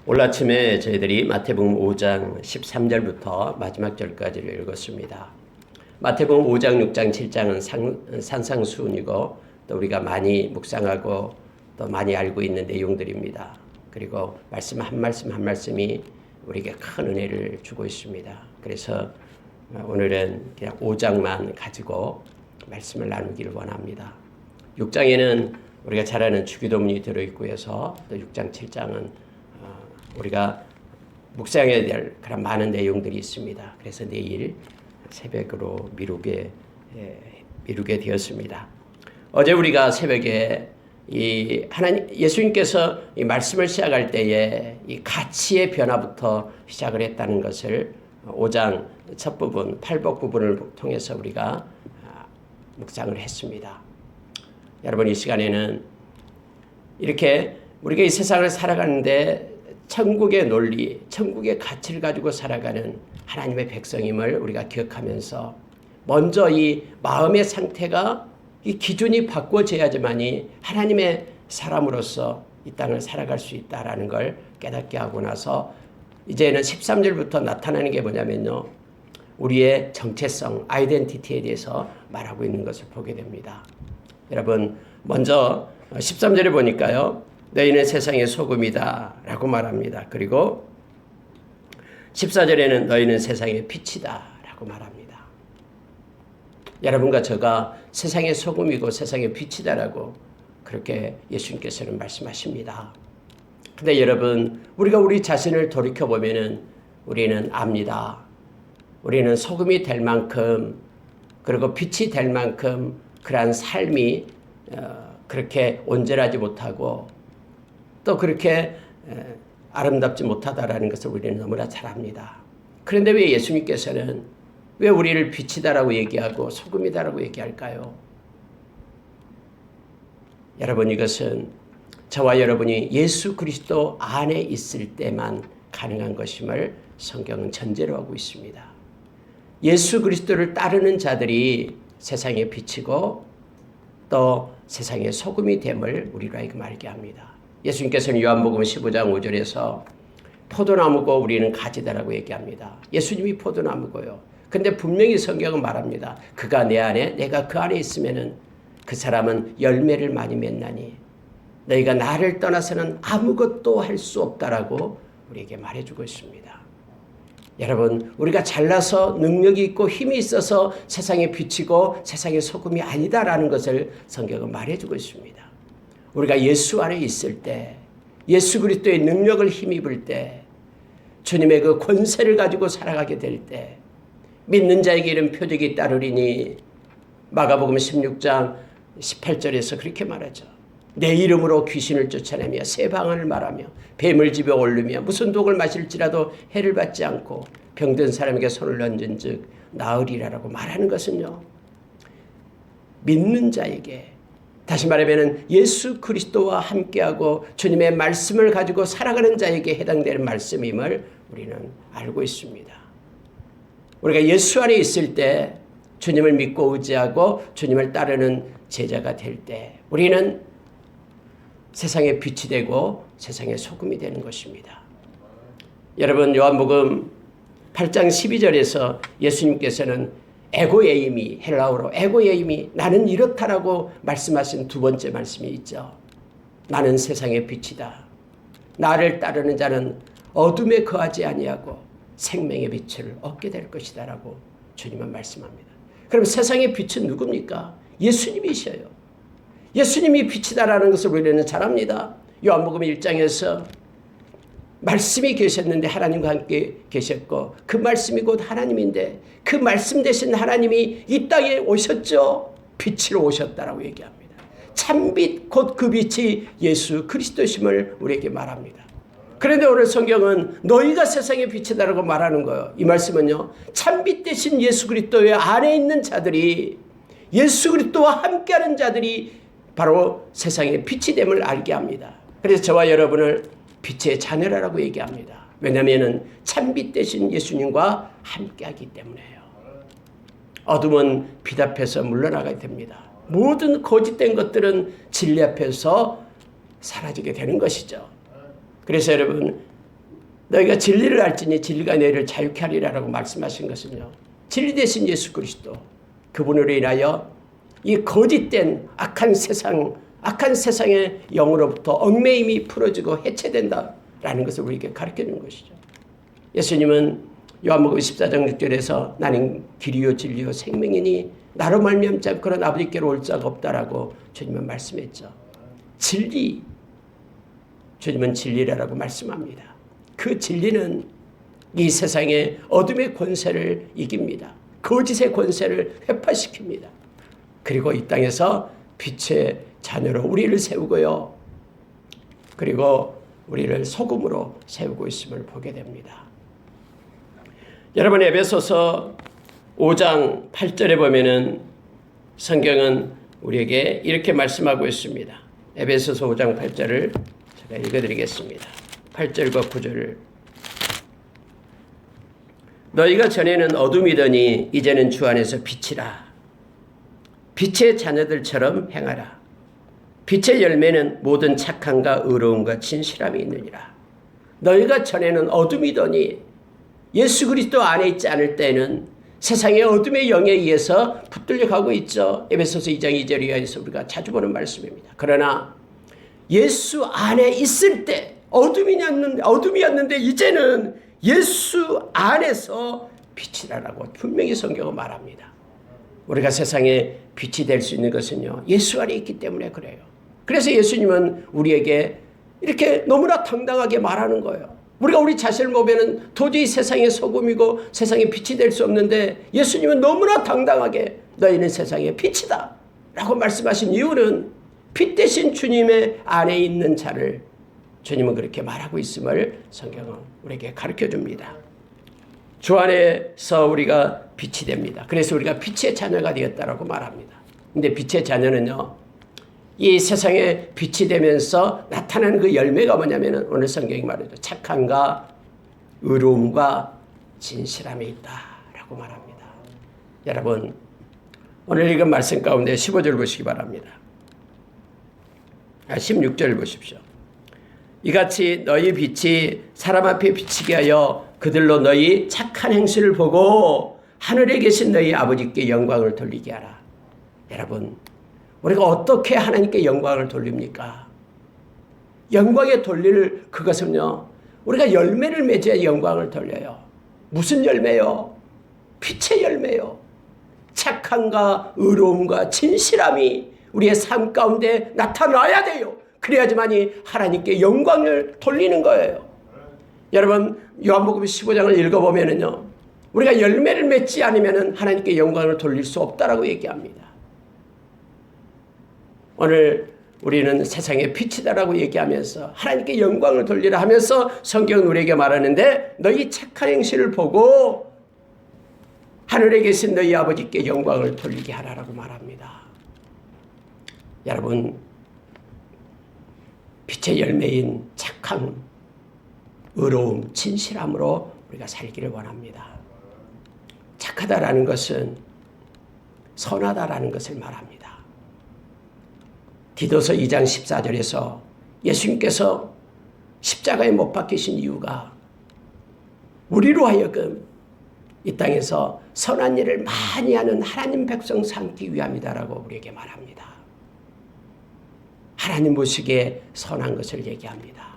오늘 아침에 저희들이 마태복음 5장 13절부터 마지막 절까지를 읽었습니다. 마태복음 5장, 6장, 7장은 산상수훈이고 또 우리가 많이 묵상하고 또 많이 알고 있는 내용들입니다. 그리고 말씀 한 말씀 한 말씀이 우리에게 큰 은혜를 주고 있습니다. 그래서 오늘은 그냥 5장만 가지고 말씀을 나누기를 원합니다. 6장에는 우리가 잘 아는 주기도문이 들어있고 해서 또 6장, 7장은 우리가 묵상해야 될 그런 많은 내용들이 있습니다. 그래서 내일 새벽으로 미루게 되었습니다. 어제 우리가 새벽에 예수님께서 이 말씀을 시작할 때에 이 가치의 변화부터 시작을 했다는 것을 5장 첫 부분, 팔복 부분을 통해서 우리가 묵상을 했습니다. 여러분, 이 시간에는 이렇게 우리가 이 세상을 살아가는데 천국의 논리, 천국의 가치를 가지고 살아가는 하나님의 백성임을 우리가 기억하면서 먼저 이 마음의 상태가 이 기준이 바꿔져야지만이 하나님의 사람으로서 이 땅을 살아갈 수 있다라는 걸 깨닫게 하고 나서 이제는 13절부터 나타나는 게 뭐냐면요, 우리의 정체성, 아이덴티티에 대해서 말하고 있는 것을 보게 됩니다. 여러분, 먼저 13절에 보니까요, 너희는 세상의 소금이다 라고 말합니다. 그리고 14절에는 너희는 세상의 빛이다 라고 말합니다. 여러분과 저가 세상의 소금이고 세상의 빛이다 라고 그렇게 예수님께서는 말씀하십니다. 근데 여러분, 우리가 우리 자신을 돌이켜보면은 우리는 압니다. 우리는 소금이 될 만큼, 그리고 빛이 될 만큼 그러한 삶이 그렇게 온전하지 못하고 또 그렇게 아름답지 못하다라는 것을 우리는 너무나 잘 압니다. 그런데 왜 예수님께서는 왜 우리를 빛이다라고 얘기하고 소금이다라고 얘기할까요? 여러분, 이것은 저와 여러분이 예수 그리스도 안에 있을 때만 가능한 것임을 성경은 전제로 하고 있습니다. 예수 그리스도를 따르는 자들이 세상의 빛이고 또 세상의 소금이 됨을 우리로 하여금 알게 합니다. 예수님께서는 요한복음 15장 5절에서 포도나무고 우리는 가지다라고 얘기합니다. 예수님이 포도나무고요. 근데 분명히 성경은 말합니다. 그가 내 안에, 내가 그 안에 있으면은 그 사람은 열매를 많이 맺나니 너희가 나를 떠나서는 아무것도 할 수 없다라고 우리에게 말해주고 있습니다. 여러분, 우리가 잘나서 능력이 있고 힘이 있어서 세상의 빛이고 세상의 소금이 아니다라는 것을 성경은 말해주고 있습니다. 우리가 예수 안에 있을 때, 예수 그리스도의 능력을 힘입을 때, 주님의 그 권세를 가지고 살아가게 될 때, 믿는 자에게 이런 표적이 따르리니 마가복음 16장 18절에서 그렇게 말하죠. 내 이름으로 귀신을 쫓아내며 새 방언을 말하며 뱀을 집에 오르며 무슨 독을 마실지라도 해를 받지 않고 병든 사람에게 손을 얹은 즉 나으리라라고 말하는 것은요, 믿는 자에게, 다시 말하면 예수 그리스도와 함께하고 주님의 말씀을 가지고 살아가는 자에게 해당되는 말씀임을 우리는 알고 있습니다. 우리가 예수 안에 있을 때, 주님을 믿고 의지하고 주님을 따르는 제자가 될 때 우리는 세상의 빛이 되고 세상의 소금이 되는 것입니다. 여러분, 요한복음 8장 12절에서 예수님께서는 에고에이미, 헬라어로 에고에이미, 나는 이렇다라고 말씀하신 두 번째 말씀이 있죠. 나는 세상의 빛이다. 나를 따르는 자는 어둠에 거하지 아니하고 생명의 빛을 얻게 될 것이다 라고 주님은 말씀합니다. 그럼 세상의 빛은 누굽니까? 예수님이셔요. 예수님이 빛이다라는 것을 우리는 잘 압니다. 요한복음 1장에서 말씀이 계셨는데 하나님과 함께 계셨고 그 말씀이 곧 하나님인데 그 말씀 되신 하나님이 이 땅에 오셨죠. 빛으로 오셨다라고 얘기합니다. 참빛 곧 그 빛이 예수 그리스도심을 우리에게 말합니다. 그런데 오늘 성경은 너희가 세상의 빛이다라고 말하는 거예요. 이 말씀은요, 참빛 대신 예수 그리스도의 안에 있는 자들이, 예수 그리스도와 함께하는 자들이 바로 세상의 빛이 됨을 알게 합니다. 그래서 저와 여러분을 빛의 자녀라고 얘기합니다. 왜냐하면 참빛 대신 예수님과 함께하기 때문에요. 어둠은 빛 앞에서 물러나게 됩니다. 모든 거짓된 것들은 진리 앞에서 사라지게 되는 것이죠. 그래서 여러분, 너희가 진리를 알지니 진리가 너희를 자유케 하리라라고 말씀하신 것은요, 진리 대신 예수 그리스도, 그분으로 인하여 이 거짓된 악한 세상의 영으로부터 얽매임이 풀어지고 해체된다라는 것을 우리에게 가르쳐주는 것이죠. 예수님은 요한복음 14장 6절에서 나는 길이요 진리요 생명이니 나로 말미암지 않고는 아버지께로 올 자가 없다라고 주님은 말씀했죠. 진리, 주님은 진리라고 말씀합니다. 그 진리는 이 세상의 어둠의 권세를 이깁니다. 거짓의 권세를 회파시킵니다. 그리고 이 땅에서 빛의 자녀로 우리를 세우고요, 그리고 우리를 소금으로 세우고 있음을 보게 됩니다. 여러분, 에베소서 5장 8절에 보면은 성경은 우리에게 이렇게 말씀하고 있습니다. 에베소서 5장 8절을 제가 읽어드리겠습니다. 8절과 9절을. 너희가 전에는 어둠이더니 이제는 주 안에서 빛이라. 빛의 자녀들처럼 행하라. 빛의 열매는 모든 착함과 의로움과 진실함이 있느니라. 너희가 전에는 어둠이더니, 예수 그리스도 안에 있지 않을 때는 세상의 어둠의 영에 의해서 붙들려 가고 있죠. 에베소서 2장 2절 이하에서 우리가 자주 보는 말씀입니다. 그러나 예수 안에 있을 때 어둠이었는데 이제는 예수 안에서 빛이라고 분명히 성경은 말합니다. 우리가 세상에 빛이 될 수 있는 것은요, 예수 안에 있기 때문에 그래요. 그래서 예수님은 우리에게 이렇게 너무나 당당하게 말하는 거예요. 우리가 우리 자신을 보면은 도저히 세상의 소금이고 세상의 빛이 될 수 없는데, 예수님은 너무나 당당하게 너희는 세상의 빛이다 라고 말씀하신 이유는 빛 대신 주님의 안에 있는 자를 주님은 그렇게 말하고 있음을 성경은 우리에게 가르쳐 줍니다. 주 안에서 우리가 빛이 됩니다. 그래서 우리가 빛의 자녀가 되었다라고 말합니다. 근데 빛의 자녀는요, 이 세상에 빛이 되면서 나타나는 그 열매가 뭐냐면은 오늘 성경이 말하죠. 착함과 의로움과 진실함이 있다라고 말합니다. 여러분, 오늘 읽은 말씀 가운데 15절 보시기 바랍니다. 16절 보십시오. 이같이 너희 빛이 사람 앞에 비치게 하여 그들로 너희 착한 행실을 보고 하늘에 계신 너희 아버지께 영광을 돌리게 하라. 여러분, 우리가 어떻게 하나님께 영광을 돌립니까? 영광에 돌릴 그것은요, 우리가 열매를 맺어야 영광을 돌려요. 무슨 열매요? 빛의 열매요. 착함과 의로움과 진실함이 우리의 삶 가운데 나타나야 돼요. 그래야지만이 하나님께 영광을 돌리는 거예요. 여러분, 요한복음 15장을 읽어보면은요, 우리가 열매를 맺지 않으면 하나님께 영광을 돌릴 수 없다라고 얘기합니다. 오늘 우리는 세상의 빛이다라고 얘기하면서 하나님께 영광을 돌리라 하면서 성경은 우리에게 말하는데, 너희 착한 행실을 보고 하늘에 계신 너희 아버지께 영광을 돌리게 하라라고 말합니다. 여러분, 빛의 열매인 착함, 의로움, 진실함으로 우리가 살기를 원합니다. 착하다라는 것은 선하다라는 것을 말합니다. 디도서 2장 14절에서 예수님께서 십자가에 못 박히신 이유가 우리로 하여금 이 땅에서 선한 일을 많이 하는 하나님 백성 삼기 위함이다라고 우리에게 말합니다. 하나님 보시기에 선한 것을 얘기합니다.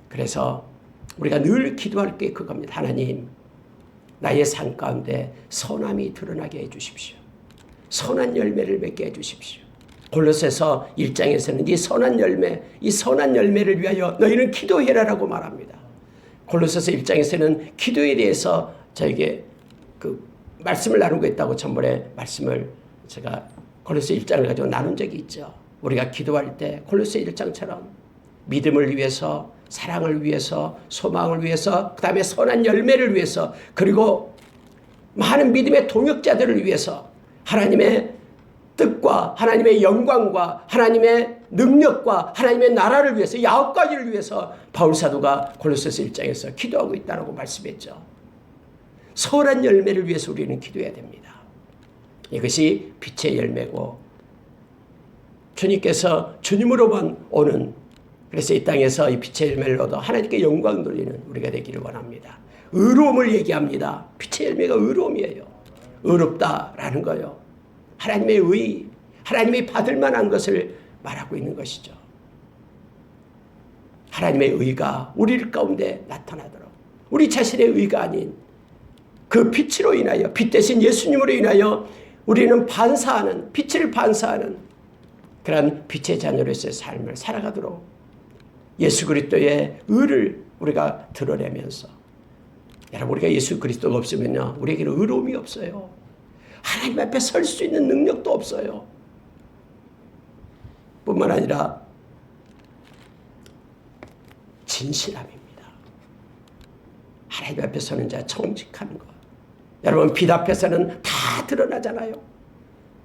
그래서 우리가 늘 기도할 게 그겁니다. 하나님, 나의 삶 가운데 선함이 드러나게 해주십시오. 선한 열매를 맺게 해주십시오. 골로새서 1장에서는 이 선한 열매를 위하여 너희는 기도해라라고 말합니다. 골로새서 1장에서는 기도에 대해서 저에게 그 말씀을 나누고 있다고 전번에 말씀을 제가 골로새 1장을 가지고 나눈 적이 있죠. 우리가 기도할 때 골로새 1장처럼 믿음을 위해서, 사랑을 위해서, 소망을 위해서, 그 다음에 선한 열매를 위해서, 그리고 많은 믿음의 동역자들을 위해서 하나님의 뜻과 하나님의 영광과 하나님의 능력과 하나님의 나라를 위해서, 9가지를 위해서 바울사도가 골로새서 1장에서 기도하고 있다고 말씀했죠. 선한 열매를 위해서 우리는 기도해야 됩니다. 이것이 빛의 열매고, 주님께서 주님으로만 오는 그래서 이 땅에서 이 빛의 열매를 얻어 하나님께 영광 돌리는 우리가 되기를 원합니다. 의로움을 얘기합니다. 빛의 열매가 의로움이에요. 의롭다라는 거요. 하나님의 의, 하나님이 받을 만한 것을 말하고 있는 것이죠. 하나님의 의가 우리 가운데 나타나도록 우리 자신의 의가 아닌 그 빛으로 인하여 빛 대신 예수님으로 인하여 우리는 반사하는 빛을 반사하는 그런 빛의 자녀로서의 삶을 살아가도록 예수 그리스도의 의를 우리가 드러내면서 여러분 우리가 예수 그리스도가 없으면요 우리에게는 의로움이 없어요. 하나님 앞에 설 수 있는 능력도 없어요. 뿐만 아니라 진실함입니다. 하나님 앞에 서는 자 정직하는 것. 여러분 빛 앞에서는 다 드러나잖아요.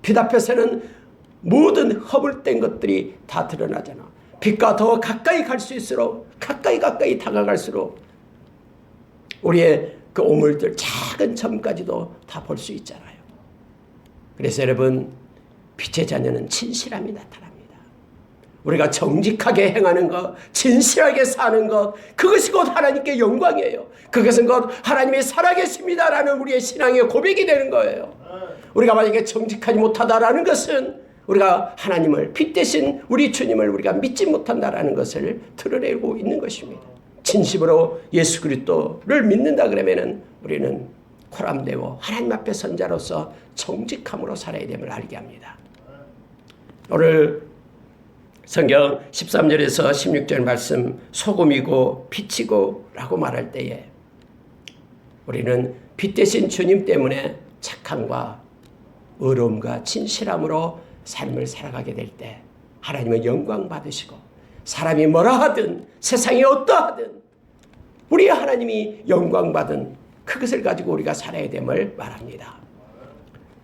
빛 앞에서는 모든 허물된 것들이 다 드러나잖아. 빛과 더 가까이 갈 수 있을수록 가까이 다가갈수록 우리의 그 오물들 작은 점까지도 다 볼 수 있잖아요. 그래서 여러분 빛의 자녀는 진실함이 나타납니다. 우리가 정직하게 행하는 것, 진실하게 사는 것, 그것이 곧 하나님께 영광이에요. 그것은 곧 하나님이 살아계십니다라는 우리의 신앙의 고백이 되는 거예요. 우리가 만약에 정직하지 못하다라는 것은 우리가 하나님을 빛 대신 우리 주님을 우리가 믿지 못한다라는 것을 드러내고 있는 것입니다. 진심으로 예수 그리스도를 믿는다 그러면은 우리는 코람되고 하나님 앞에 선자로서 정직함으로 살아야 됨을 알게 합니다. 오늘 성경 13절에서 16절 말씀 소금이고 빛이고 라고 말할 때에 우리는 빛 대신 주님 때문에 착함과 의로움과 진실함으로 삶을 살아가게 될 때 하나님은 영광 받으시고 사람이 뭐라 하든 세상이 어떠하든 우리 하나님이 영광 받은 그것을 가지고 우리가 살아야 됨을 말합니다.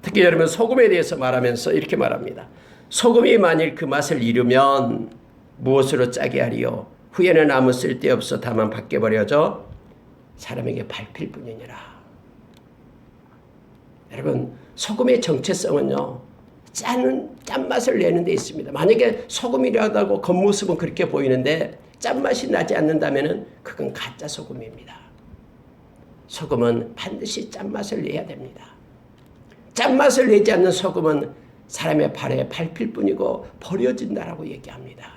특히 여러분 소금에 대해서 말하면서 이렇게 말합니다. 소금이 만일 그 맛을 잃으면 무엇으로 짜게 하리요? 후에는 아무 쓸데없어 다만 밖에 버려져 사람에게 밟힐 뿐이니라. 여러분 소금의 정체성은요 짠맛을 내는 데 있습니다. 만약에 소금이라고 겉모습은 그렇게 보이는데 짠맛이 나지 않는다면 그건 가짜 소금입니다. 소금은 반드시 짠맛을 내야 됩니다. 짠맛을 내지 않는 소금은 사람의 발에 밟힐 뿐이고 버려진다라고 얘기합니다.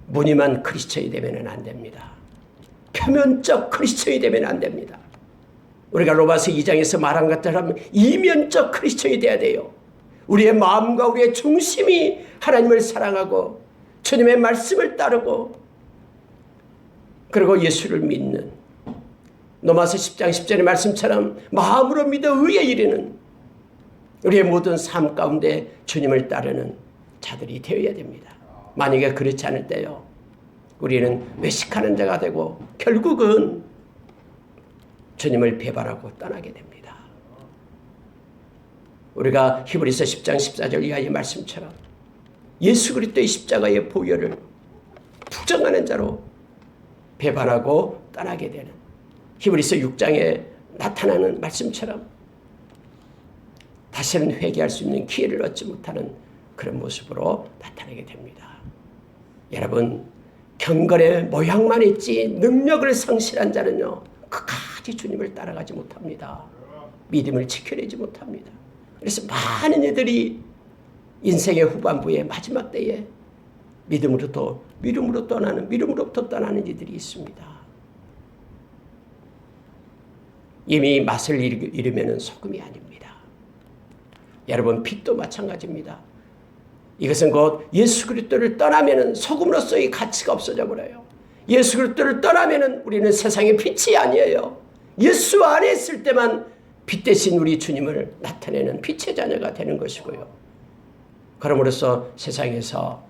무늬만 크리스천이 되면 안 됩니다. 표면적 크리스천이 되면 안 됩니다. 우리가 로마서 2장에서 말한 것처럼 이면적 크리스천이 돼야 돼요. 우리의 마음과 우리의 중심이 하나님을 사랑하고 주님의 말씀을 따르고 그리고 예수를 믿는 로마서 10장 10절의 말씀처럼 마음으로 믿어 의에 이르는 우리의 모든 삶 가운데 주님을 따르는 자들이 되어야 됩니다. 만약에 그렇지 않을 때요 우리는 외식하는 자가 되고 결국은 주님을 배반하고 떠나게 됩니다. 우리가 히브리서 10장 14절 이하의 말씀처럼 예수 그리스도의 십자가의 보혈을 부정하는 자로 배반하고 떠나게 되는 히브리서 6장에 나타나는 말씀처럼 다시는 회개할 수 있는 기회를 얻지 못하는 그런 모습으로 나타나게 됩니다. 여러분 경건의 모양만 있지 능력을 상실한 자는요 끝까지 주님을 따라가지 못합니다. 믿음을 지켜내지 못합니다. 그래서 많은 이들이 인생의 후반부에 마지막 때에 믿음으로부터 떠나는 이들이 있습니다. 이미 맛을 잃으면 소금이 아닙니다. 여러분 빛도 마찬가지입니다. 이것은 곧 예수 그리스도를 떠나면 소금으로서의 가치가 없어져 버려요. 예수 그리스도를 떠나면 우리는 세상의 빛이 아니에요. 예수 안에 있을 때만 빛 대신 우리 주님을 나타내는 빛의 자녀가 되는 것이고요. 그럼으로써 세상에서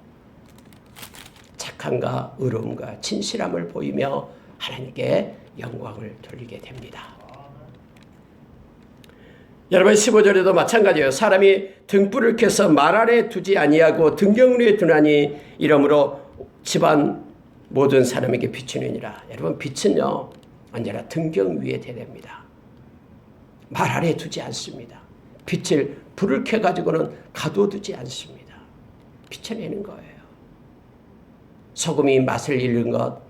착함과 의로움과 진실함을 보이며 하나님께 영광을 돌리게 됩니다. 여러분 15절에도 마찬가지예요. 사람이 등불을 켜서 말 아래 두지 아니하고 등경 위에 두나니 이러므로 집안 모든 사람에게 비추느니라. 여러분 빛은요 언제나 등경 위에 대됩니다. 말 아래 두지 않습니다. 불을 켜가지고는 가둬두지 않습니다. 비춰내는 거예요. 소금이 맛을 잃는 것,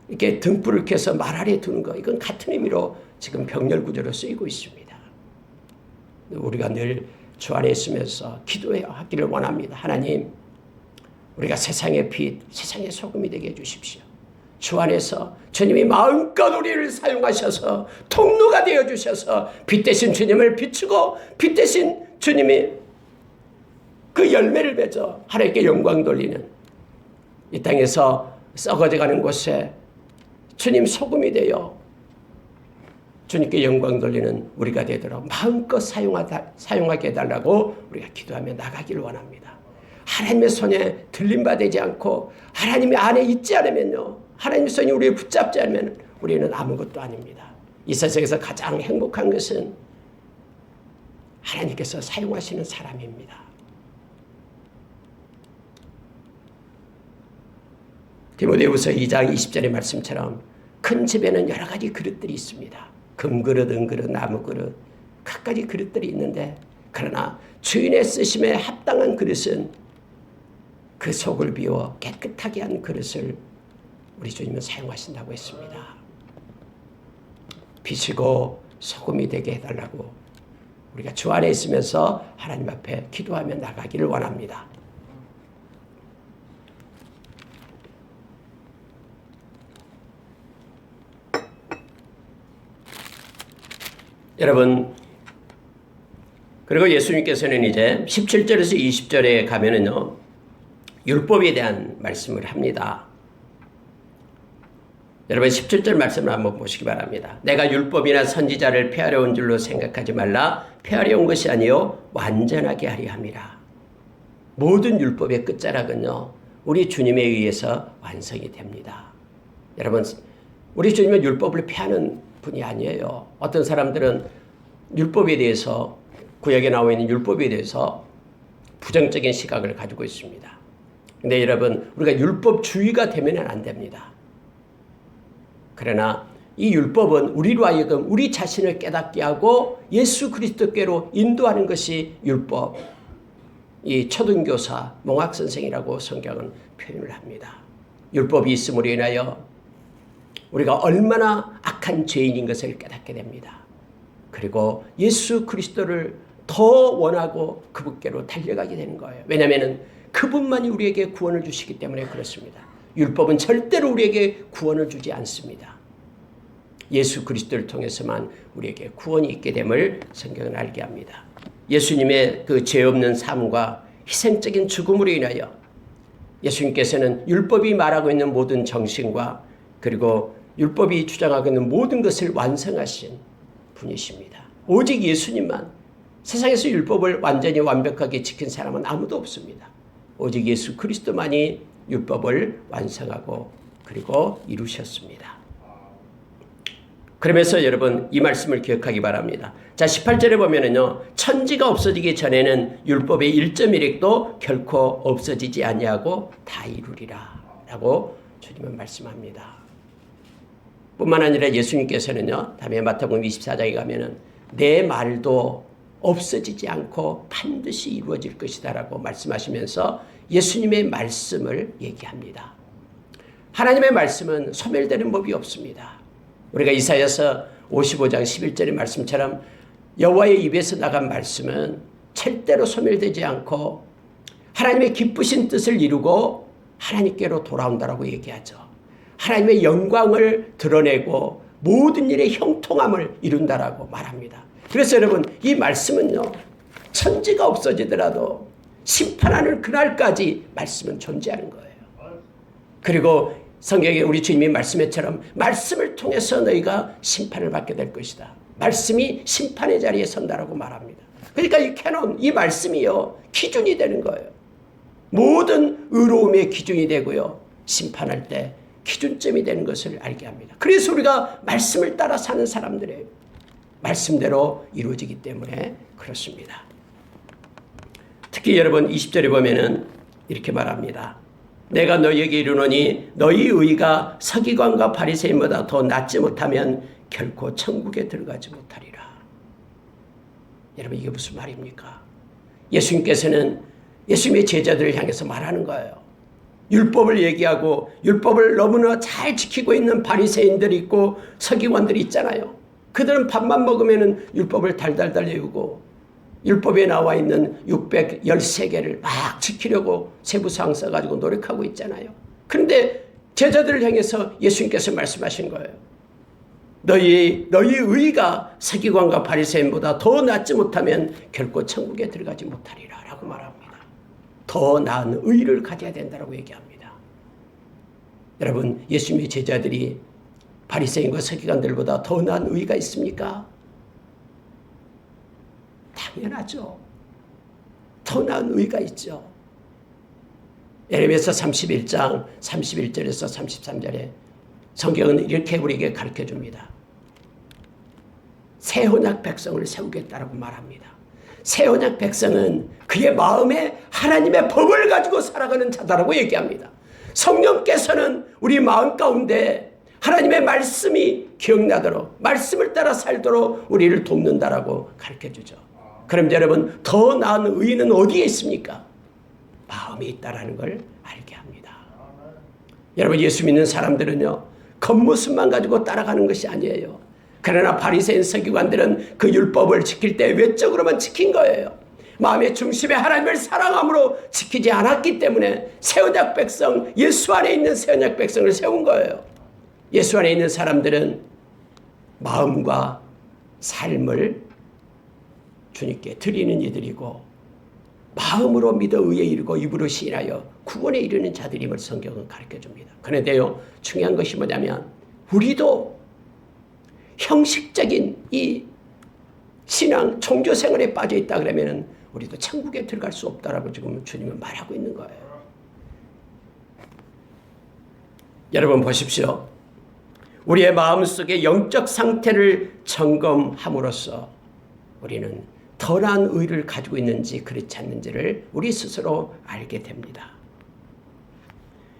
이렇게 등불을 켜서 말 아래 두는 것, 이건 같은 의미로 지금 병렬 구조로 쓰이고 있습니다. 우리가 늘 주 안에 있으면서 기도하기를 원합니다. 하나님, 우리가 세상의 빛, 세상의 소금이 되게 해주십시오. 주 안에서 주님이 마음껏 우리를 사용하셔서 통로가 되어주셔서 빛 대신 주님을 비추고 빛 대신 주님이 그 열매를 맺어 하나님께 영광 돌리는, 이 땅에서 썩어져가는 곳에 주님 소금이 되어 주님께 영광 돌리는 우리가 되도록 마음껏 사용하게 해달라고 우리가 기도하며 나가기를 원합니다. 하나님의 손에 들림받지 않고 하나님의 안에 있지 않으면요, 하나님의 손이 우리를 붙잡지 않으면 우리는 아무것도 아닙니다. 이 세상에서 가장 행복한 것은 하나님께서 사용하시는 사람입니다. 디모데후서 2장 20절의 말씀처럼 큰 집에는 여러 가지 그릇들이 있습니다. 금그릇, 은그릇, 나무그릇, 갖가지 그릇들이 있는데, 그러나 주인의 쓰심에 합당한 그릇은 그 속을 비워 깨끗하게 한 그릇을 우리 주님은 사용하신다고 했습니다. 빛이고 소금이 되게 해달라고 우리가 주 안에 있으면서 하나님 앞에 기도하며 나가기를 원합니다. 여러분, 그리고 예수님께서는 이제 17절에서 20절에 가면은요, 율법에 대한 말씀을 합니다. 여러분 17절 말씀을 한번 보시기 바랍니다. 내가 율법이나 선지자를 폐하려 온 줄로 생각하지 말라. 폐하려 온 것이 아니요 완전하게 하려 함이라. 모든 율법의 끝자락은요, 우리 주님에 의해서 완성이 됩니다. 여러분, 우리 주님은 율법을 폐하는 분이 아니에요. 어떤 사람들은 율법에 대해서, 구약에 나와 있는 율법에 대해서 부정적인 시각을 가지고 있습니다. 근데 여러분, 우리가 율법주의가 되면 안 됩니다. 그러나 이 율법은 우리로 하여금 우리 자신을 깨닫게 하고 예수 그리스도께로 인도하는 것이 율법. 이 초등교사, 몽학선생이라고 성경은 표현을 합니다. 율법이 있음으로 인하여 우리가 얼마나 악한 죄인인 것을 깨닫게 됩니다. 그리고 예수 그리스도를 더 원하고 그분께로 달려가게 되는 거예요. 왜냐하면 그분만이 우리에게 구원을 주시기 때문에 그렇습니다. 율법은 절대로 우리에게 구원을 주지 않습니다. 예수 그리스도를 통해서만 우리에게 구원이 있게 됨을 성경은 알게 합니다. 예수님의 그 죄 없는 삶과 희생적인 죽음으로 인하여 예수님께서는 율법이 말하고 있는 모든 정신과 그리고 율법이 주장하고 있는 모든 것을 완성하신 분이십니다. 오직 예수님만, 세상에서 율법을 완전히 완벽하게 지킨 사람은 아무도 없습니다. 오직 예수 그리스도만이 율법을 완성하고 그리고 이루셨습니다. 그러면서 여러분 이 말씀을 기억하기 바랍니다. 자, 18절에 보면은요, 천지가 없어지기 전에는 율법의 1.1획도 결코 없어지지 아니하고 다 이루리라 라고 주님은 말씀합니다. 뿐만 아니라 예수님께서는요, 다음에 마태복음 24장에 가면은 내 말도 없어지지 않고 반드시 이루어질 것이다 라고 말씀하시면서 예수님의 말씀을 얘기합니다. 하나님의 말씀은 소멸되는 법이 없습니다. 우리가 이사야서 55장 11절의 말씀처럼 여호와의 입에서 나간 말씀은 절대로 소멸되지 않고 하나님의 기쁘신 뜻을 이루고 하나님께로 돌아온다라고 얘기하죠. 하나님의 영광을 드러내고 모든 일의 형통함을 이룬다라고 말합니다. 그래서 여러분 이 말씀은요, 천지가 없어지더라도 심판하는 그날까지 말씀은 존재하는 거예요. 그리고 성경에 우리 주님이 말씀했처럼 말씀을 통해서 너희가 심판을 받게 될 것이다. 말씀이 심판의 자리에 선다라고 말합니다. 그러니까 이 캐논, 이 말씀이요, 기준이 되는 거예요. 모든 의로움의 기준이 되고요, 심판할 때 기준점이 되는 것을 알게 합니다. 그래서 우리가 말씀을 따라 사는 사람들이에요. 말씀대로 이루어지기 때문에 그렇습니다. 특히 여러분 20절에 보면은 이렇게 말합니다. 내가 너희에게 이르노니 너희 의가 서기관과 바리새인보다 더 낫지 못하면 결코 천국에 들어가지 못하리라. 여러분 이게 무슨 말입니까? 예수님께서는 예수님의 제자들을 향해서 말하는 거예요. 율법을 얘기하고 율법을 너무나 잘 지키고 있는 바리새인들이 있고 서기관들이 있잖아요. 그들은 밥만 먹으면 율법을 달달달 외우고 율법에 나와 있는 613개를 막 지키려고 세부사항 써가지고 노력하고 있잖아요. 그런데 제자들을 향해서 예수님께서 말씀하신 거예요. 너희 의가 서기관과 바리새인보다 더 낫지 못하면 결코 천국에 들어가지 못하리라 라고 말합니다. 더 나은 의를 가져야 된다고 얘기합니다. 여러분, 예수님의 제자들이 바리새인과 서기관들보다 더 나은 의가 있습니까? 당연하죠. 더 나은 의가 있죠. 예레미야서 31장 31절에서 33절에 성경은 이렇게 우리에게 가르쳐줍니다. 새 언약 백성을 세우겠다라고 말합니다. 새 언약 백성은 그의 마음에 하나님의 법을 가지고 살아가는 자다라고 얘기합니다. 성령께서는 우리 마음 가운데 하나님의 말씀이 기억나도록 말씀을 따라 살도록 우리를 돕는다라고 가르쳐주죠. 그럼 여러분, 더 나은 의는 어디에 있습니까? 마음에 있다라는 걸 알게 합니다. 여러분, 예수 믿는 사람들은요, 겉모습만 가지고 따라가는 것이 아니에요. 그러나 바리새인 서기관들은 그 율법을 지킬 때 외적으로만 지킨 거예요. 마음의 중심에 하나님을 사랑함으로 지키지 않았기 때문에 새 언약 백성, 예수 안에 있는 새 언약 백성을 세운 거예요. 예수 안에 있는 사람들은 마음과 삶을 주님께 드리는 이들이고 마음으로 믿어 의에 이르고 입으로 시인하여 구원에 이르는 자들임을 성경은 가르쳐줍니다. 그런데요, 중요한 것이 뭐냐면 우리도 형식적인 이 신앙, 종교 생활에 빠져 있다 그러면 우리도 천국에 들어갈 수 없다라고 지금 주님은 말하고 있는 거예요. 여러분 보십시오. 우리의 마음속의 영적 상태를 점검함으로써 우리는 더 나은 의를 가지고 있는지 그렇지 않는지를 우리 스스로 알게 됩니다.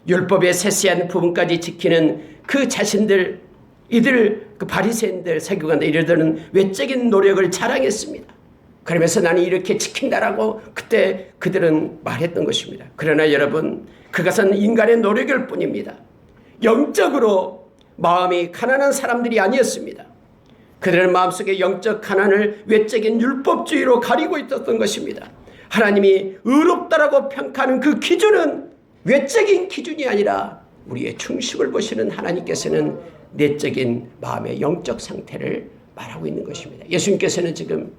율법의 세세한 부분까지 지키는 그 자신들, 그 바리새인들, 서기관들 이들은 외적인 노력을 자랑했습니다. 그러면서 나는 이렇게 지킨다라고 그때 그들은 말했던 것입니다. 그러나 여러분, 그것은 인간의 노력일 뿐입니다. 영적으로 마음이 가난한 사람들이 아니었습니다. 그들은 마음속의 영적 가난을 외적인 율법주의로 가리고 있었던 것입니다. 하나님이 의롭다라고 평가하는 그 기준은 외적인 기준이 아니라 우리의 중심을 보시는 하나님께서는 내적인 마음의 영적 상태를 말하고 있는 것입니다. 예수님께서는 지금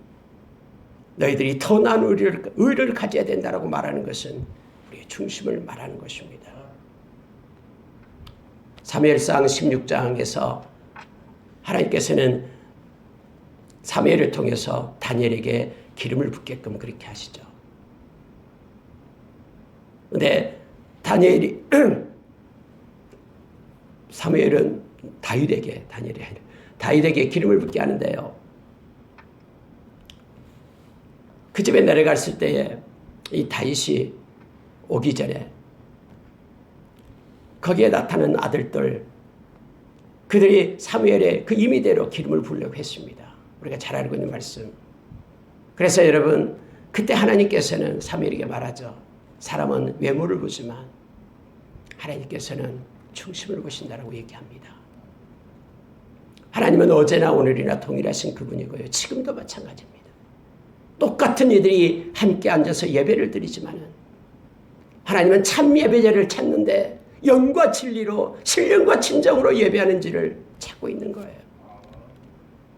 너희들이 더 나은 의를 가져야 된다고 말하는 것은 우리의 중심을 말하는 것입니다. 사무엘상 16장에서 하나님께서는 사무엘을 통해서 다니엘에게 기름을 붓게끔 그렇게 하시죠. 그런데 사무엘은 다윗에게 기름을 붓게 하는데요. 그 집에 내려갔을 때에 이 다윗이 오기 전에 거기에 나타난 아들들, 그들이 사무엘의 그 임의대로 기름을 부으려고 했습니다. 우리가 잘 알고 있는 말씀. 그래서 여러분, 그때 하나님께서는 사무엘에게 말하죠. 사람은 외모를 보지만 하나님께서는 중심을 보신다라고 얘기합니다. 하나님은 어제나 오늘이나 동일하신 그분이고요. 지금도 마찬가지입니다. 똑같은 이들이 함께 앉아서 예배를 드리지만은 하나님은 참 예배자를 찾는데 영과 진리로 신령과 진정으로 예배하는지를 찾고 있는 거예요.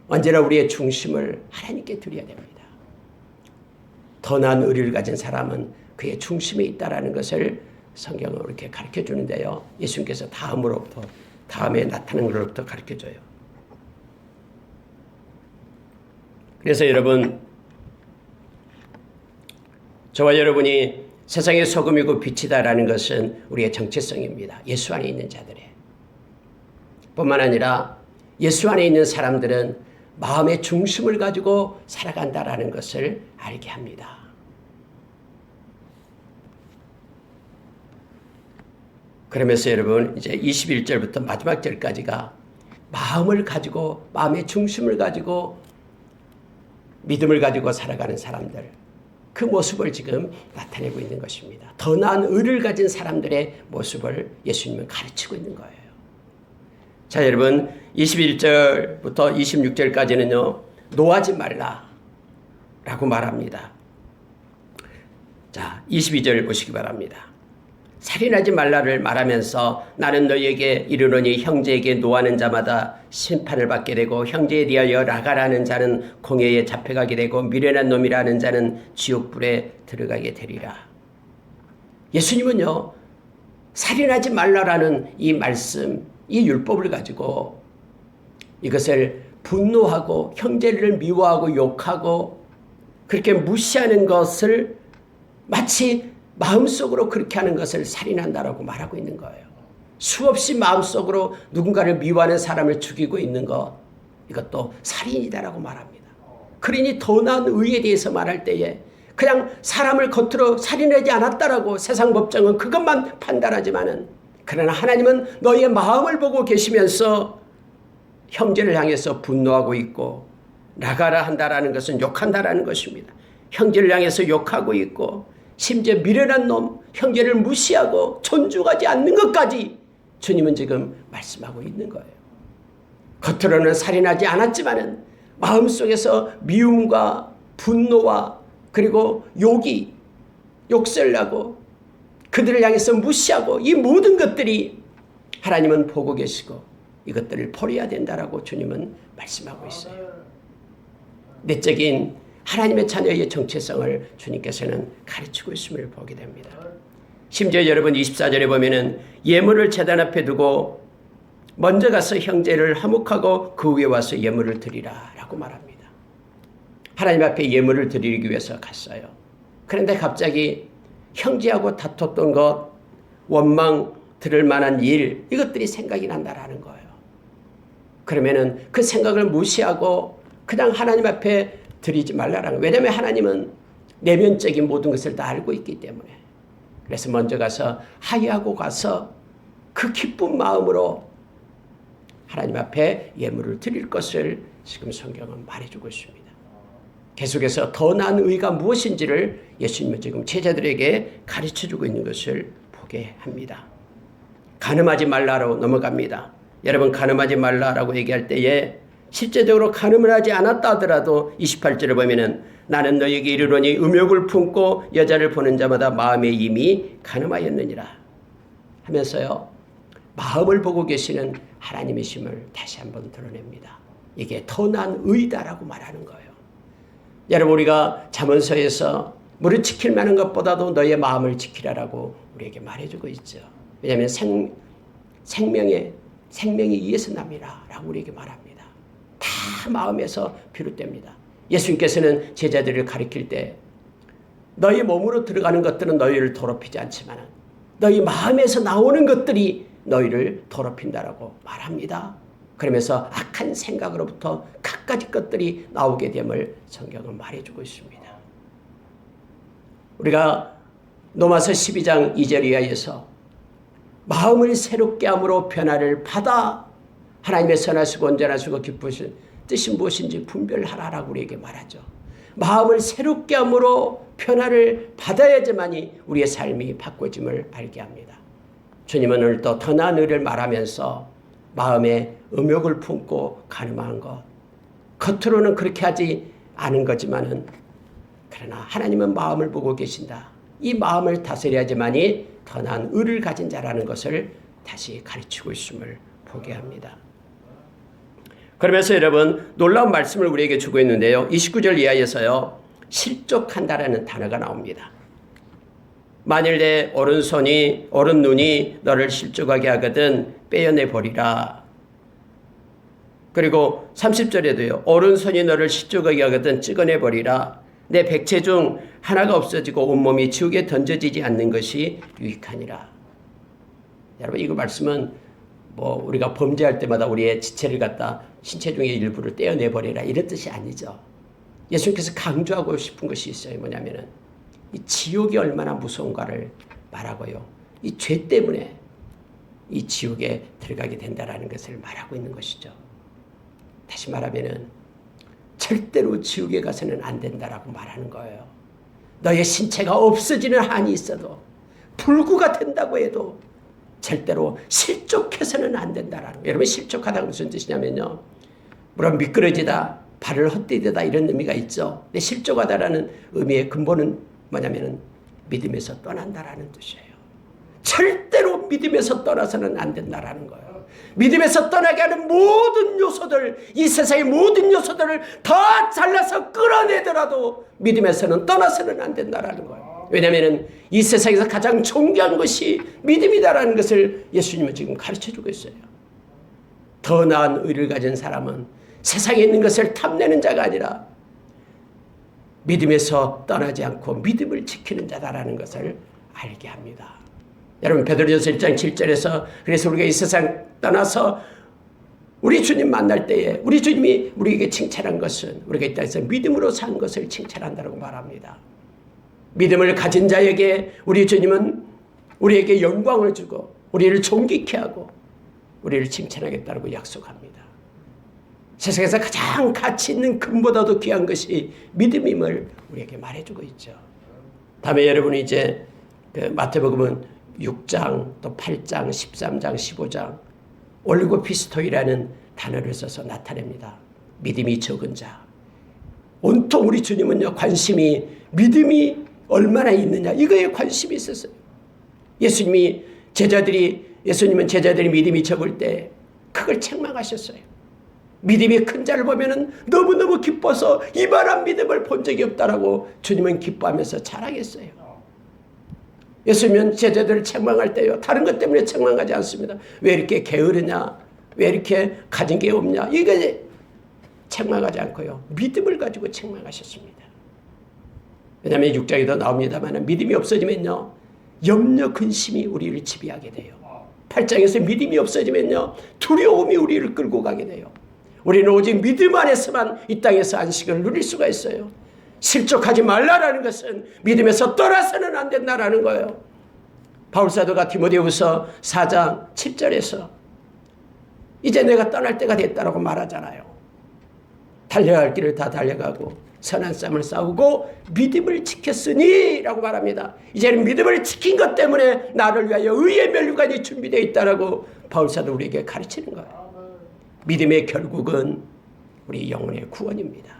언제나 우리의 중심을 하나님께 드려야 됩니다. 더 나은 의리를 가진 사람은 그의 중심에 있다라는 것을 성경은 이렇게 가르쳐 주는데요. 예수님께서 다음에 나타나는 것로부터 가르쳐 줘요. 그래서 여러분, 저와 여러분이 세상의 소금이고 빛이다라는 것은 우리의 정체성입니다. 예수 안에 있는 자들의. 뿐만 아니라 예수 안에 있는 사람들은 마음의 중심을 가지고 살아간다라는 것을 알게 합니다. 그러면서 여러분, 이제 21절부터 마지막 절까지가 마음을 가지고, 마음의 중심을 가지고 믿음을 가지고 살아가는 사람들, 그 모습을 지금 나타내고 있는 것입니다. 더 나은 의를 가진 사람들의 모습을 예수님은 가르치고 있는 거예요. 자, 여러분 21절부터 26절까지는요. 노하지 말라라고 말합니다. 자, 22절 보시기 바랍니다. 살인하지 말라를 말하면서 나는 너희에게 이르노니 형제에게 노하는 자마다 심판을 받게 되고 형제에 대하여 라가라는 자는 공회에 잡혀가게 되고 미련한 놈이라는 자는 지옥불에 들어가게 되리라. 예수님은요. 살인하지 말라라는 이 말씀, 이 율법을 가지고 이것을 분노하고 형제를 미워하고 욕하고 그렇게 무시하는 것을 마치 마음속으로 그렇게 하는 것을 살인한다라고 말하고 있는 거예요. 수없이 마음속으로 누군가를 미워하는 사람을 죽이고 있는 것, 이것도 살인이다라고 말합니다. 그러니 더 나은 의에 대해서 말할 때에 그냥 사람을 겉으로 살인하지 않았다라고 세상 법정은 그것만 판단하지만은, 그러나 하나님은 너희의 마음을 보고 계시면서 형제를 향해서 분노하고 있고, 나가라 한다라는 것은 욕한다라는 것입니다. 형제를 향해서 욕하고 있고, 심지어 미련한 놈, 형제를 무시하고 존중하지 않는 것까지 주님은 지금 말씀하고 있는 거예요. 겉으로는 살인하지 않았지만은 마음속에서 미움과 분노와 그리고 욕이 욕설나고 그들을 향해서 무시하고 이 모든 것들이 하나님은 보고 계시고 이것들을 버려야 된다라고 주님은 말씀하고 있어요. 내적인 하나님의 자녀의 정체성을 주님께서는 가르치고 있음을 보게 됩니다. 심지어 여러분 24절에 보면은 예물을 제단 앞에 두고 먼저 가서 형제를 화목하고 그 위에 와서 예물을 드리라 라고 말합니다. 하나님 앞에 예물을 드리기 위해서 갔어요. 그런데 갑자기 형제하고 다퉜던 것, 원망 들을 만한 일, 이것들이 생각이 난다라는 거예요. 그러면은 그 생각을 무시하고 그냥 하나님 앞에 드리지 말라라는 거예요. 왜냐하면 하나님은 내면적인 모든 것을 다 알고 있기 때문에. 그래서 먼저 가서 하야하고 가서 그 기쁜 마음으로 하나님 앞에 예물을 드릴 것을 지금 성경은 말해주고 있습니다. 계속해서 더 나은 의가 무엇인지를 예수님은 지금 제자들에게 가르쳐주고 있는 것을 보게 합니다. 간음하지 말라로 넘어갑니다. 여러분, 간음하지 말라라고 얘기할 때에 실제적으로 간음을 하지 않았다 하더라도 28절에 보면은 나는 너에게 이르노니 음욕을 품고 여자를 보는 자마다 마음에 이미 간음하였느니라 하면서요, 마음을 보고 계시는 하나님이심을 다시 한번 드러냅니다. 이게 더 나은 의다라고 말하는 거예요. 여러분, 우리가 잠언서에서 무릇 지킬 만한 것보다도 너의 마음을 지키라라고 우리에게 말해주고 있죠. 왜냐하면 생명이 이에서 남이라 라고 우리에게 말합니다. 다 마음에서 비롯됩니다. 예수님께서는 제자들을 가리킬 때 너희 몸으로 들어가는 것들은 너희를 더럽히지 않지만 너희 마음에서 나오는 것들이 너희를 더럽힌다라고 말합니다. 그러면서 악한 생각으로부터 갖가지 것들이 나오게 됨을 성경은 말해주고 있습니다. 우리가 로마서 12장 2절 이하에서 마음을 새롭게 함으로 변화를 받아 하나님의 선하시고 온전하시고 기쁘신 뜻이 무엇인지 분별하라라고 우리에게 말하죠. 마음을 새롭게 함으로 변화를 받아야지만이 우리의 삶이 바꿔짐을 알게 합니다. 주님은 오늘 또 더 나은 의를 말하면서 마음에 음욕을 품고 간음한 것, 겉으로는 그렇게 하지 않은 거지만은 그러나 하나님은 마음을 보고 계신다. 이 마음을 다스려야지만이 더 나은 의를 가진 자라는 것을 다시 가르치고 있음을 보게 합니다. 그러면서 여러분, 놀라운 말씀을 우리에게 주고 있는데요. 29절 이하에서요, 실족한다라는 단어가 나옵니다. 만일 내 오른 눈이 너를 실족하게 하거든 빼어내 버리라. 그리고 30절에도요. 오른손이 너를 실족하게 하거든 찍어내 버리라. 내 백체 중 하나가 없어지고 온몸이 지옥에 던져지지 않는 것이 유익하니라. 여러분, 이거 말씀은 우리가 범죄할 때마다 우리의 지체를 갖다 신체 중의 일부를 떼어내 버리라 이런 뜻이 아니죠. 예수님께서 강조하고 싶은 것이 있어요. 뭐냐면은 이 지옥이 얼마나 무서운가를 말하고요. 이 죄 때문에 이 지옥에 들어가게 된다라는 것을 말하고 있는 것이죠. 다시 말하면은 절대로 지옥에 가서는 안 된다라고 말하는 거예요. 너의 신체가 없어지는 한이 있어도 불구가 된다고 해도 절대로 실족해서는 안 된다라는 거예요. 여러분 실족하다가 무슨 뜻이냐면요. 물론 미끄러지다, 발을 헛디디다 이런 의미가 있죠. 근데 실족하다라는 의미의 근본은 뭐냐면은 믿음에서 떠난다라는 뜻이에요. 절대로 믿음에서 떠나서는 안 된다라는 거예요. 믿음에서 떠나게 하는 모든 요소들, 이 세상의 모든 요소들을 다 잘라서 끌어내더라도 믿음에서는 떠나서는 안 된다라는 거예요. 왜냐하면 이 세상에서 가장 존귀한 것이 믿음이다라는 것을 예수님은 지금 가르쳐주고 있어요. 더 나은 의를 가진 사람은 세상에 있는 것을 탐내는 자가 아니라 믿음에서 떠나지 않고 믿음을 지키는 자다라는 것을 알게 합니다. 여러분 베드로전서 1장 7절에서 그래서 우리가 이 세상 떠나서 우리 주님 만날 때에 우리 주님이 우리에게 칭찬한 것은 우리가 이 땅에서 믿음으로 산 것을 칭찬한다고 말합니다. 믿음을 가진 자에게 우리 주님은 우리에게 영광을 주고 우리를 존귀케 하고 우리를 칭찬하겠다고 약속합니다. 세상에서 가장 가치 있는 금보다도 귀한 것이 믿음임을 우리에게 말해주고 있죠. 다음에 여러분이 이제 그 마태복음은 6장, 또 8장, 13장, 15장 올리고피스토이라는 단어를 써서 나타냅니다. 믿음이 적은 자. 온통 우리 주님은요 관심이 믿음이 얼마나 있느냐 이거에 관심이 있었어요. 예수님은 제자들이 믿음이 적을 때 그걸 책망하셨어요. 믿음이 큰 자를 보면은 너무너무 기뻐서 이만한 믿음을 본 적이 없다라고 주님은 기뻐하면서 자랑했어요. 예수님은 제자들을 책망할 때요. 다른 것 때문에 책망하지 않습니다. 왜 이렇게 게으르냐? 왜 이렇게 가진 게 없냐? 이거 책망하지 않고요. 믿음을 가지고 책망하셨습니다. 왜냐하면 6장에도 나옵니다만 믿음이 없어지면요. 염려 근심이 우리를 지배하게 돼요. 8장에서 믿음이 없어지면요. 두려움이 우리를 끌고 가게 돼요. 우리는 오직 믿음 안에서만 이 땅에서 안식을 누릴 수가 있어요. 실족하지 말라라는 것은 믿음에서 떠나서는 안 된다라는 거예요. 바울사도가 디모데후서 4장 7절에서 이제 내가 떠날 때가 됐다라고 말하잖아요. 달려갈 길을 다 달려가고 선한 싸움을 싸우고 믿음을 지켰으니 라고 말합니다. 이제는 믿음을 지킨 것 때문에 나를 위하여 의의 면류관이 준비되어 있다라고 바울사도 우리에게 가르치는 거예요. 믿음의 결국은 우리 영혼의 구원입니다.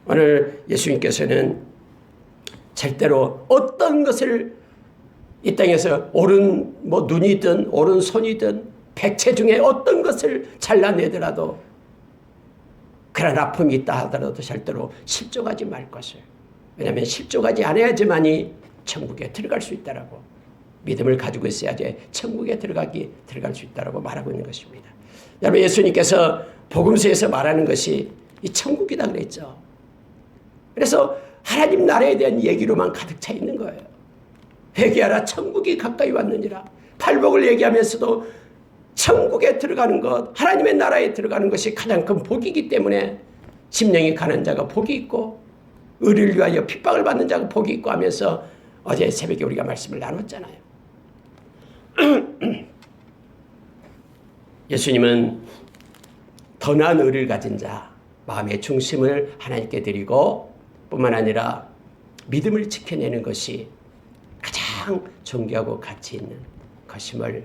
오늘 예수님께서는 절대로 어떤 것을 이 땅에서 오른 눈이든 오른손이든 백체 중에 어떤 것을 잘라내더라도 그런 아픔이 있다 하더라도 절대로 실족하지 말 것을. 왜냐하면 실족하지 않아야지만이 천국에 들어갈 수 있다라고 믿음을 가지고 있어야지 천국에 들어갈 수 있다라고 말하고 있는 것입니다. 여러분 예수님께서 복음서에서 말하는 것이 이 천국이다 그랬죠. 그래서 하나님 나라에 대한 얘기로만 가득 차 있는 거예요. 회개하라 천국이 가까이 왔느니라. 팔복을 얘기하면서도 천국에 들어가는 것, 하나님의 나라에 들어가는 것이 가장 큰 복이기 때문에 심령이 가난 자가 복이 있고 의를 위하여 핍박을 받는 자가 복이 있고 하면서 어제 새벽에 우리가 말씀을 나눴잖아요. 예수님은 더 나은 의를 가진 자, 마음의 중심을 하나님께 드리고 뿐만 아니라 믿음을 지켜내는 것이 가장 존귀하고 가치 있는 것임을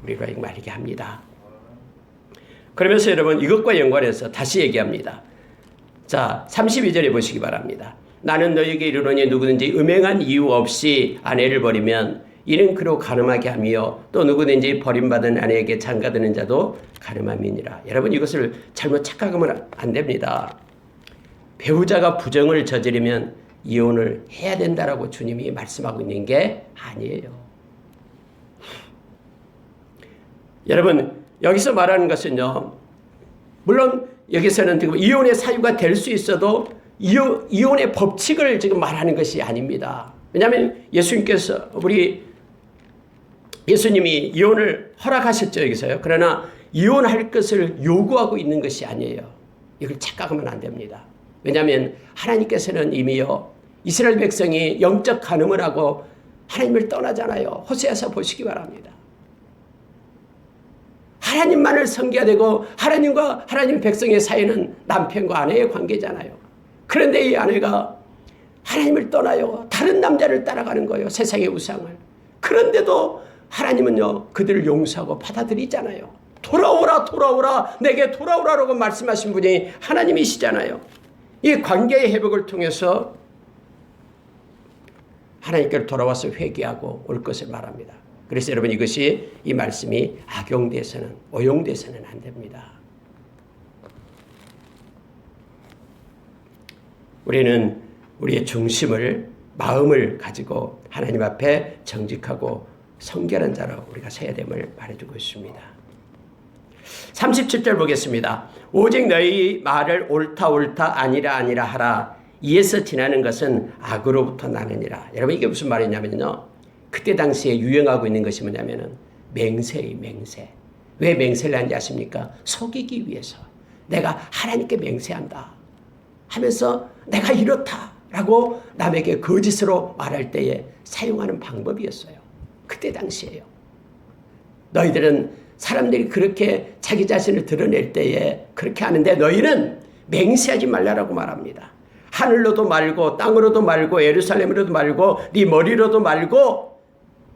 우리가 말하게 합니다. 그러면서 여러분 이것과 연관해서 다시 얘기합니다. 자, 32절에 보시기 바랍니다. 나는 너에게 이르노니 누구든지 음행한 이유 없이 아내를 버리면 이는 그로 가늠하게 하며 또 누구든지 버림받은 아내에게 장가드는 자도 가늠함이니라. 여러분 이것을 잘못 착각하면 안 됩니다. 배우자가 부정을 저지르면 이혼을 해야 된다라고 주님이 말씀하고 있는 게 아니에요. 여러분 여기서 말하는 것은요. 물론 여기서는 지금 이혼의 사유가 될 수 있어도 이혼의 법칙을 지금 말하는 것이 아닙니다. 왜냐하면 예수님이 이혼을 허락하셨죠. 여기서요. 그러나 이혼할 것을 요구하고 있는 것이 아니에요. 이걸 착각하면 안 됩니다. 왜냐하면 하나님께서는 이미요. 이스라엘 백성이 영적 간음을 하고 하나님을 떠나잖아요. 호세아서 보시기 바랍니다. 하나님만을 섬겨야 되고 하나님과 하나님 백성의 사이는 남편과 아내의 관계잖아요. 그런데 이 아내가 하나님을 떠나요. 다른 남자를 따라가는 거예요. 세상의 우상을. 그런데도 하나님은요, 그들을 용서하고 받아들이잖아요. 돌아오라, 돌아오라, 내게 돌아오라라고 말씀하신 분이 하나님이시잖아요. 이 관계의 회복을 통해서 하나님께로 돌아와서 회개하고 올 것을 말합니다. 그래서 여러분, 이것이, 이 말씀이 악용돼서는, 오용돼서는 안 됩니다. 우리는 우리의 중심을, 마음을 가지고 하나님 앞에 정직하고 성결한 자로 우리가 서야 됨을 말해주고 있습니다. 37절 보겠습니다. 오직 너희 말을 옳다 옳다 아니라 아니라 하라. 이에서 지나는 것은 악으로부터 나느니라. 여러분, 이게 무슨 말이냐면요, 그때 당시에 유행하고 있는 것이 뭐냐면은 맹세의 맹세. 왜 맹세를 하는지 아십니까? 속이기 위해서. 내가 하나님께 맹세한다 하면서 내가 이렇다라고 남에게 거짓으로 말할 때에 사용하는 방법이었어요. 그때 당시에요. 너희들은 사람들이 그렇게 자기 자신을 드러낼 때에 그렇게 하는데 너희는 맹세하지 말라라고 말합니다. 하늘로도 말고 땅으로도 말고 예루살렘으로도 말고 네 머리로도 말고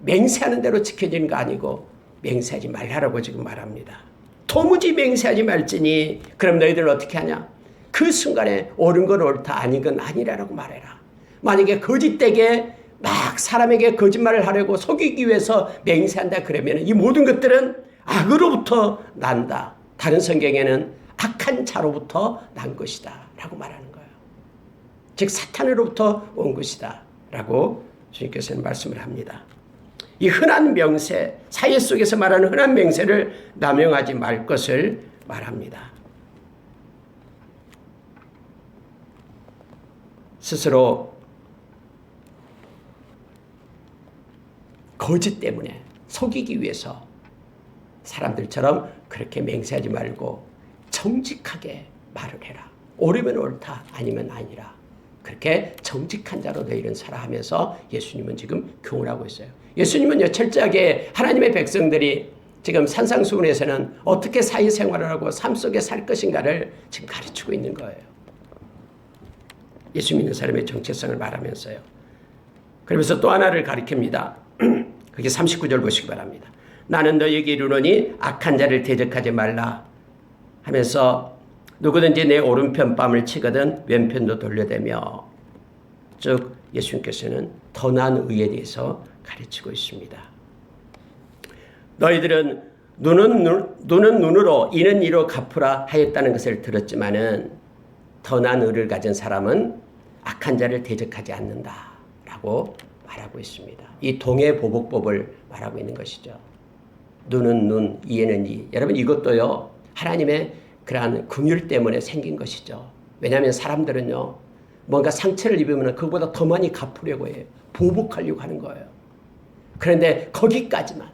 맹세하는 대로 지켜지는 거 아니고 맹세하지 말라라고 지금 말합니다. 도무지 맹세하지 말지니 그럼 너희들은 어떻게 하냐? 그 순간에 옳은 건 옳다 아닌 건 아니라라고 말해라. 만약에 거짓되게 막 사람에게 거짓말을 하려고 속이기 위해서 맹세한다 그러면 이 모든 것들은 악으로부터 난다. 다른 성경에는 악한 자로부터 난 것이다 라고 말하는 거예요. 즉 사탄으로부터 온 것이다 라고 주님께서는 말씀을 합니다. 이 흔한 명세, 사회 속에서 말하는 흔한 명세를 남용하지 말 것을 말합니다. 스스로 거짓 때문에 속이기 위해서 사람들처럼 그렇게 맹세하지 말고 정직하게 말을 해라. 옳으면 옳다, 아니면 아니라. 그렇게 정직한 자로 너희는 살아 하면서 예수님은 지금 교훈하고 있어요. 예수님은요, 철저하게 하나님의 백성들이 지금 산상수훈에서는 어떻게 사회생활을 하고 삶 속에 살 것인가를 지금 가르치고 있는 거예요. 예수 믿는 사람의 정체성을 말하면서요. 그러면서 또 하나를 가르칩니다. 그게 39절 보시기 바랍니다. 나는 너에게 이르노니 악한 자를 대적하지 말라 하면서 누구든지 내 오른편 뺨을 치거든 왼편도 돌려대며, 즉 예수님께서는 더 나은 의에 대해서 가르치고 있습니다. 너희들은 눈은 눈으로 이는 이로 갚으라 하였다는 것을 들었지만은 더 나은 의를 가진 사람은 악한 자를 대적하지 않는다라고 말하고 있습니다. 이 동해보복법을 말하고 있는 것이죠. 눈은 눈, 이에는 이. 여러분, 이것도요, 하나님의 그러한 긍휼 때문에 생긴 것이죠. 왜냐하면 사람들은요, 뭔가 상처를 입으면 그거보다 더 많이 갚으려고 해요. 보복하려고 하는 거예요. 그런데 거기까지만,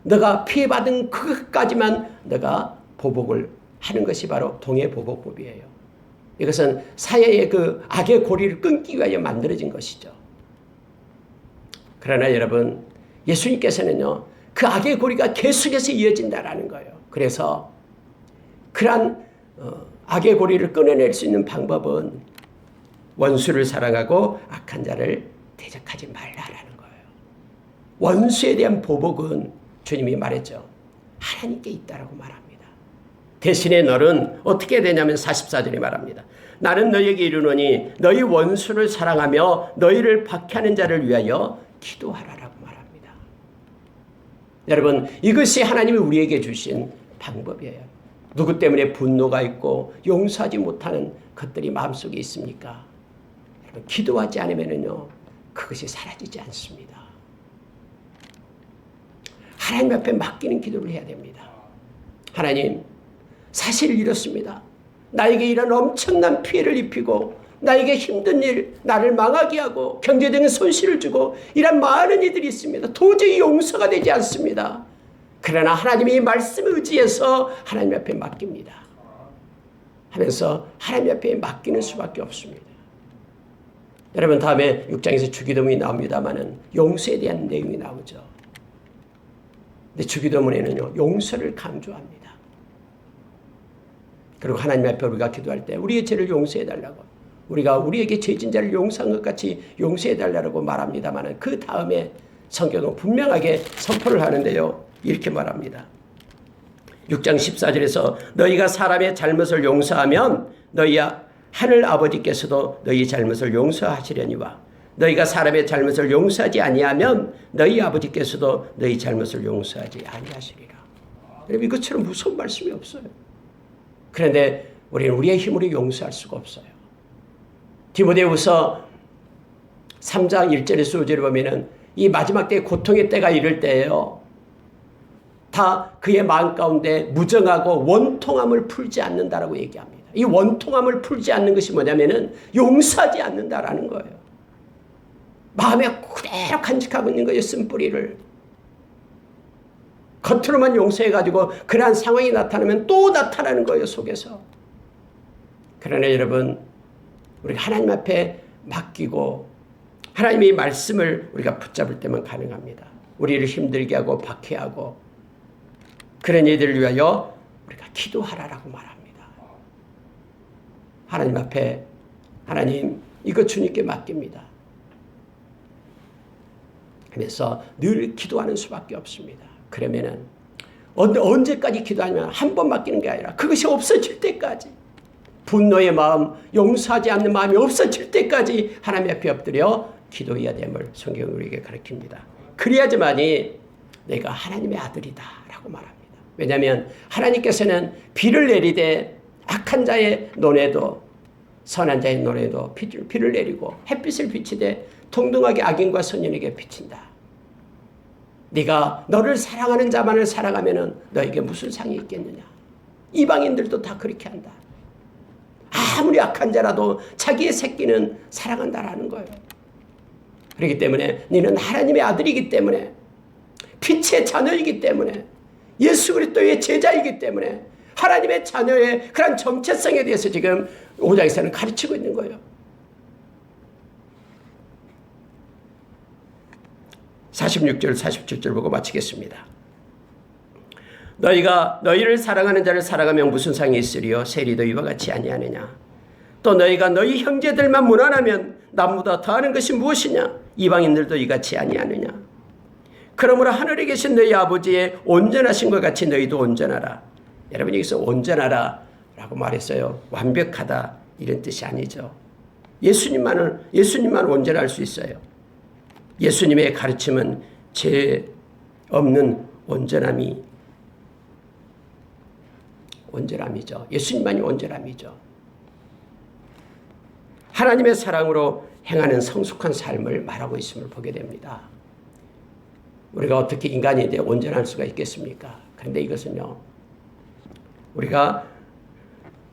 너가 피해받은 그것까지만 너가 보복을 하는 것이 바로 동해보복법이에요. 이것은 사회의 그 악의 고리를 끊기 위하여 만들어진 것이죠. 그러나 여러분, 예수님께서는요, 그 악의 고리가 계속해서 이어진다라는 거예요. 그래서 그러한 악의 고리를 끊어낼 수 있는 방법은 원수를 사랑하고 악한 자를 대적하지 말라라는 거예요. 원수에 대한 보복은 주님이 말했죠. 하나님께 있다라고 말합니다. 대신에 너는 어떻게 되냐면 44절에 말합니다. 나는 너희에게 이르노니 너희 원수를 사랑하며 너희를 박해하는 자를 위하여 기도하라라고 말합니다. 여러분, 이것이 하나님이 우리에게 주신 방법이에요. 누구 때문에 분노가 있고 용서하지 못하는 것들이 마음속에 있습니까? 여러분, 기도하지 않으면요, 그것이 사라지지 않습니다. 하나님 앞에 맡기는 기도를 해야 됩니다. 하나님, 사실 이렇습니다. 나에게 이런 엄청난 피해를 입히고 나에게 힘든 일, 나를 망하게 하고 경제적인 손실을 주고 이런 많은 이들이 있습니다. 도저히 용서가 되지 않습니다. 그러나 하나님이 이 말씀을 의지해서 하나님 앞에 맡깁니다. 하면서 하나님 앞에 맡기는 수밖에 없습니다. 여러분, 다음에 6장에서 주기도문이 나옵니다마는 용서에 대한 내용이 나오죠. 근데 주기도문에는요, 용서를 강조합니다. 그리고 하나님 앞에 우리가 기도할 때 우리의 죄를 용서해 달라고, 우리가 우리에게 죄진 자를 용서한 것 같이 용서해달라고 말합니다만 그 다음에 성경은 분명하게 선포를 하는데요. 이렇게 말합니다. 6장 14절에서 너희가 사람의 잘못을 용서하면 너희 하늘 아버지께서도 너희 잘못을 용서하시려니와 너희가 사람의 잘못을 용서하지 아니하면 너희 아버지께서도 너희 잘못을 용서하지 아니하시리라. 여러분 이것처럼 무서운 말씀이 없어요. 그런데 우리는 우리의 힘으로 용서할 수가 없어요. 디모데후서 3장 1절에서 5절을 보면은 이 마지막 때 고통의 때가 이를 때예요. 다 그의 마음 가운데 무정하고 원통함을 풀지 않는다라고 얘기합니다. 이 원통함을 풀지 않는 것이 뭐냐면은 용서하지 않는다라는 거예요. 마음에 그대로 간직하고 있는 거예요. 쓴뿌리를. 겉으로만 용서해가지고 그러한 상황이 나타나면 또 나타나는 거예요. 속에서. 그러나 여러분 우리가 하나님 앞에 맡기고 하나님의 말씀을 우리가 붙잡을 때만 가능합니다. 우리를 힘들게 하고 박해하고 그런 이들을 위하여 우리가 기도하라라고 말합니다. 하나님 앞에 하나님 이거 주님께 맡깁니다. 그래서 늘 기도하는 수밖에 없습니다. 그러면은 언제까지 기도하냐면 한 번 맡기는 게 아니라 그것이 없어질 때까지 분노의 마음, 용서하지 않는 마음이 없어질 때까지 하나님 앞에 엎드려 기도해야 됨을 성경은 우리에게 가르칩니다. 그래야지만이 내가 하나님의 아들이다 라고 말합니다. 왜냐하면 하나님께서는 비를 내리되 악한 자의 논에도 선한 자의 논에도 비를 내리고 햇빛을 비치되 동등하게 악인과 선인에게 비친다. 네가 너를 사랑하는 자만을 사랑하면 너에게 무슨 상이 있겠느냐. 이방인들도 다 그렇게 한다. 아무리 악한 자라도 자기의 새끼는 사랑한다라는 거예요. 그렇기 때문에 너는 하나님의 아들이기 때문에 빛의 자녀이기 때문에 예수 그리스도의 제자이기 때문에 하나님의 자녀의 그런 정체성에 대해서 지금 5장에서는 가르치고 있는 거예요. 46절 47절 보고 마치겠습니다. 너희가 너희를 사랑하는 자를 사랑하면 무슨 상이 있으리요 세리도 이와 같이 아니하느냐. 또 너희가 너희 형제들만 무난하면 남보다 더하는 것이 무엇이냐. 이방인들도 이같이 아니하느냐. 그러므로 하늘에 계신 너희 아버지의 온전하신 것 같이 너희도 온전하라. 여러분 여기서 온전하라 라고 말했어요. 완벽하다 이런 뜻이 아니죠. 예수님만 온전할 수 있어요. 예수님의 가르침은 죄 없는 온전함이죠. 예수님만이 온전함이죠. 하나님의 사랑으로 행하는 성숙한 삶을 말하고 있음을 보게 됩니다. 우리가 어떻게 인간인데 온전할 수가 있겠습니까? 그런데 이것은요. 우리가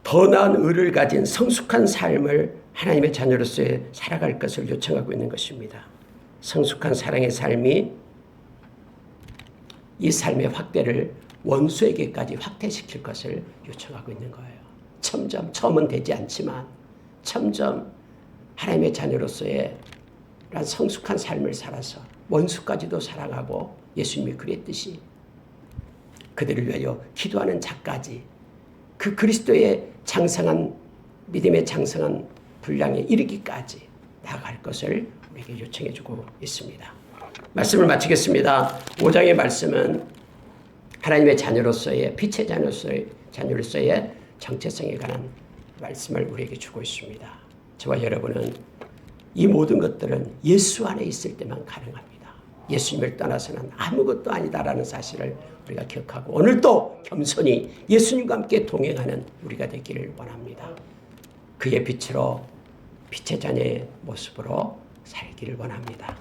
더 나은 의를 가진 성숙한 삶을 하나님의 자녀로서의 살아갈 것을 요청하고 있는 것입니다. 성숙한 사랑의 삶이 이 삶의 확대를 원수에게까지 확대시킬 것을 요청하고 있는 거예요. 점점 처음은 되지 않지만 점점 하나님의 자녀로서의 성숙한 삶을 살아서 원수까지도 사랑하고 예수님이 그랬듯이 그들을 위하여 기도하는 자까지 그 그리스도의 장성한 믿음의 장성한 분량에 이르기까지 나아갈 것을 우리에게 요청해 주고 있습니다. 말씀을 마치겠습니다. 5장의 말씀은 하나님의 자녀로서의 빛의 자녀로서의 정체성에 관한 말씀을 우리에게 주고 있습니다. 저와 여러분은 이 모든 것들은 예수 안에 있을 때만 가능합니다. 예수님을 떠나서는 아무것도 아니다라는 사실을 우리가 기억하고 오늘도 겸손히 예수님과 함께 동행하는 우리가 되기를 원합니다. 그의 빛으로 빛의 자녀의 모습으로 살기를 원합니다.